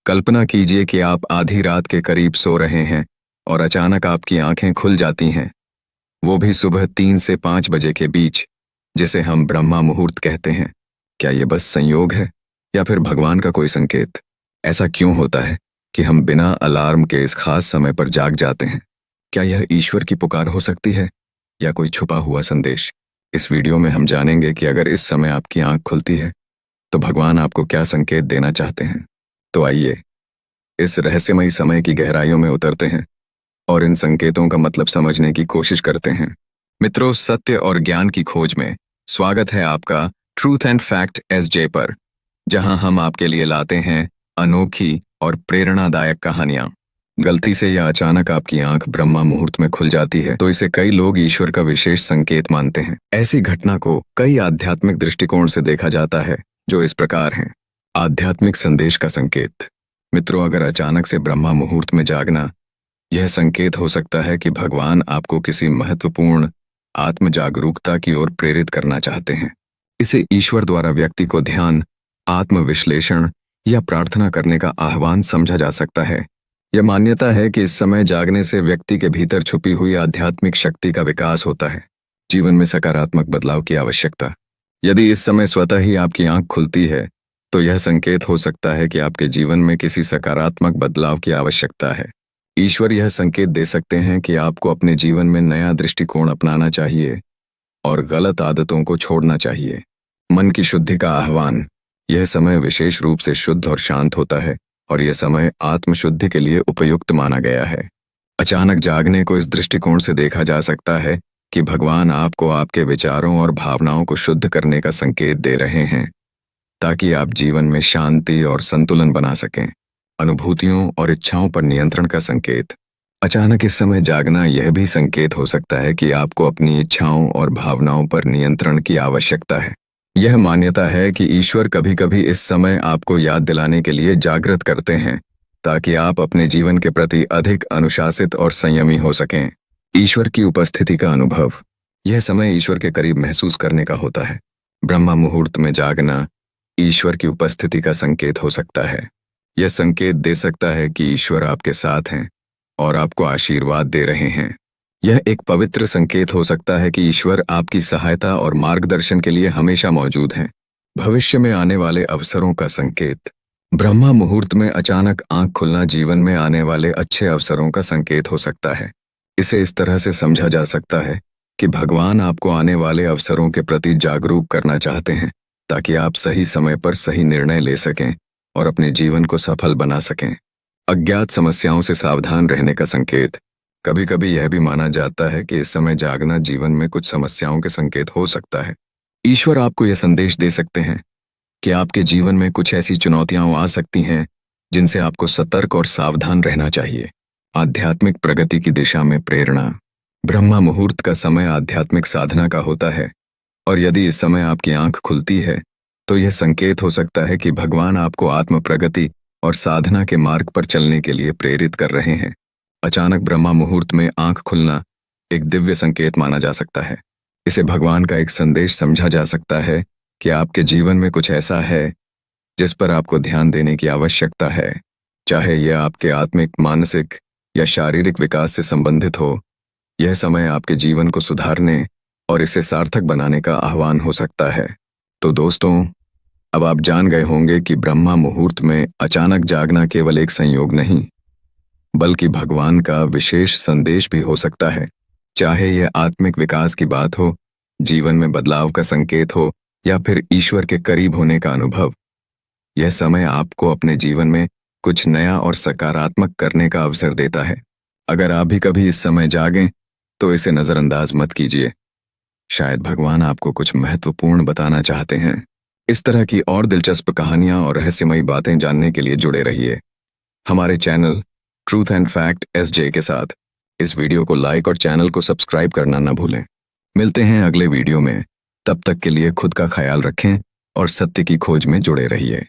कल्पना कीजिए कि आप आधी रात के करीब सो रहे हैं और अचानक आपकी आंखें खुल जाती हैं, वो भी सुबह 3 से 5 बजे के बीच, जिसे हम ब्रह्मा मुहूर्त कहते हैं। क्या ये बस संयोग है या फिर भगवान का कोई संकेत? ऐसा क्यों होता है कि हम बिना अलार्म के इस खास समय पर जाग जाते हैं? क्या यह ईश्वर की पुकार हो सकती है या कोई छुपा हुआ संदेश? इस वीडियो में हम जानेंगे कि अगर इस समय आपकी आंख खुलती है तो भगवान आपको क्या संकेत देना चाहते हैं। तो आइए इस रहस्यमयी समय की गहराइयों में उतरते हैं और इन संकेतों का मतलब समझने की कोशिश करते हैं। मित्रों, सत्य और ज्ञान की खोज में स्वागत है आपका ट्रूथ एंड फैक्ट एसजे पर, जहां हम आपके लिए लाते हैं अनोखी और प्रेरणादायक कहानियां। गलती से या अचानक आपकी आंख ब्रह्मा मुहूर्त में खुल जाती है तो इसे कई लोग ईश्वर का विशेष संकेत मानते हैं। ऐसी घटना को कई आध्यात्मिक दृष्टिकोण से देखा जाता है, जो इस प्रकार हैं। आध्यात्मिक संदेश का संकेत। मित्रों, अगर अचानक से ब्रह्मा मुहूर्त में जागना, यह संकेत हो सकता है कि भगवान आपको किसी महत्वपूर्ण आत्म जागरूकता की ओर प्रेरित करना चाहते हैं। इसे ईश्वर द्वारा व्यक्ति को ध्यान, आत्मविश्लेषण या प्रार्थना करने का आह्वान समझा जा सकता है। यह मान्यता है कि इस समय जागने से व्यक्ति के भीतर छुपी हुई आध्यात्मिक शक्ति का विकास होता है। जीवन में सकारात्मक बदलाव की आवश्यकता। यदि इस समय स्वतः ही आपकी आंख खुलती है तो यह संकेत हो सकता है कि आपके जीवन में किसी सकारात्मक बदलाव की आवश्यकता है। ईश्वर यह संकेत दे सकते हैं कि आपको अपने जीवन में नया दृष्टिकोण अपनाना चाहिए और गलत आदतों को छोड़ना चाहिए। मन की शुद्धि का आह्वान। यह समय विशेष रूप से शुद्ध और शांत होता है और यह समय आत्मशुद्धि के लिए उपयुक्त माना गया है। अचानक जागने को इस दृष्टिकोण से देखा जा सकता है कि भगवान आपको आपके विचारों और भावनाओं को शुद्ध करने का संकेत दे रहे हैं, ताकि आप जीवन में शांति और संतुलन बना सकें। अनुभूतियों और इच्छाओं पर नियंत्रण का संकेत। अचानक इस समय जागना यह भी संकेत हो सकता है कि आपको अपनी इच्छाओं और भावनाओं पर नियंत्रण की आवश्यकता है। यह मान्यता है कि ईश्वर कभी कभी इस समय आपको याद दिलाने के लिए जागृत करते हैं, ताकि आप अपने जीवन के प्रति अधिक अनुशासित और संयमी हो सकें। ईश्वर की उपस्थिति का अनुभव। यह समय ईश्वर के करीब महसूस करने का होता है। ब्रह्मा मुहूर्त में जागना ईश्वर की उपस्थिति का संकेत हो सकता है। यह संकेत दे सकता है कि ईश्वर आपके साथ हैं और आपको आशीर्वाद दे रहे हैं। यह एक पवित्र संकेत हो सकता है कि ईश्वर आपकी सहायता और मार्गदर्शन के लिए हमेशा मौजूद हैं। भविष्य में आने वाले अवसरों का संकेत। ब्रह्मा मुहूर्त में अचानक आंख खुलना जीवन में आने वाले अच्छे अवसरों का संकेत हो सकता है। इसे इस तरह से समझा जा सकता है कि भगवान आपको आने वाले अवसरों के प्रति जागरूक करना चाहते हैं, ताकि आप सही समय पर सही निर्णय ले सकें और अपने जीवन को सफल बना सकें। अज्ञात समस्याओं से सावधान रहने का संकेत। कभी कभी यह भी माना जाता है कि इस समय जागना जीवन में कुछ समस्याओं के संकेत हो सकता है। ईश्वर आपको यह संदेश दे सकते हैं कि आपके जीवन में कुछ ऐसी चुनौतियां आ सकती हैं जिनसे आपको सतर्क और सावधान रहना चाहिए। आध्यात्मिक प्रगति की दिशा में प्रेरणा। ब्रह्मा मुहूर्त का समय आध्यात्मिक साधना का होता है, और यदि इस समय आपकी आंख खुलती है तो यह संकेत हो सकता है कि भगवान आपको आत्म प्रगति और साधना के मार्ग पर चलने के लिए प्रेरित कर रहे हैं। अचानक ब्रह्मा मुहूर्त में आंख खुलना एक दिव्य संकेत माना जा सकता है। इसे भगवान का एक संदेश समझा जा सकता है कि आपके जीवन में कुछ ऐसा है जिस पर आपको ध्यान देने की आवश्यकता है, चाहे यह आपके आत्मिक, मानसिक या शारीरिक विकास से संबंधित हो। यह समय आपके जीवन को सुधारने और इसे सार्थक बनाने का आह्वान हो सकता है। तो दोस्तों, अब आप जान गए होंगे कि ब्रह्मा मुहूर्त में अचानक जागना केवल एक संयोग नहीं, बल्कि भगवान का विशेष संदेश भी हो सकता है। चाहे यह आत्मिक विकास की बात हो, जीवन में बदलाव का संकेत हो या फिर ईश्वर के करीब होने का अनुभव, यह समय आपको अपने जीवन में कुछ नया और सकारात्मक करने का अवसर देता है। अगर आप भी कभी इस समय जागें तो इसे नजरअंदाज मत कीजिए। शायद भगवान आपको कुछ महत्वपूर्ण बताना चाहते हैं। इस तरह की और दिलचस्प कहानियां और रहस्यमयी बातें जानने के लिए जुड़े रहिए हमारे channel truth and fact SJ के साथ। इस वीडियो को लाइक और चैनल को सब्सक्राइब करना न भूलें। मिलते हैं अगले वीडियो में। तब तक के लिए खुद का ख्याल रखें और सत्य की खोज में जुड़े रहिए।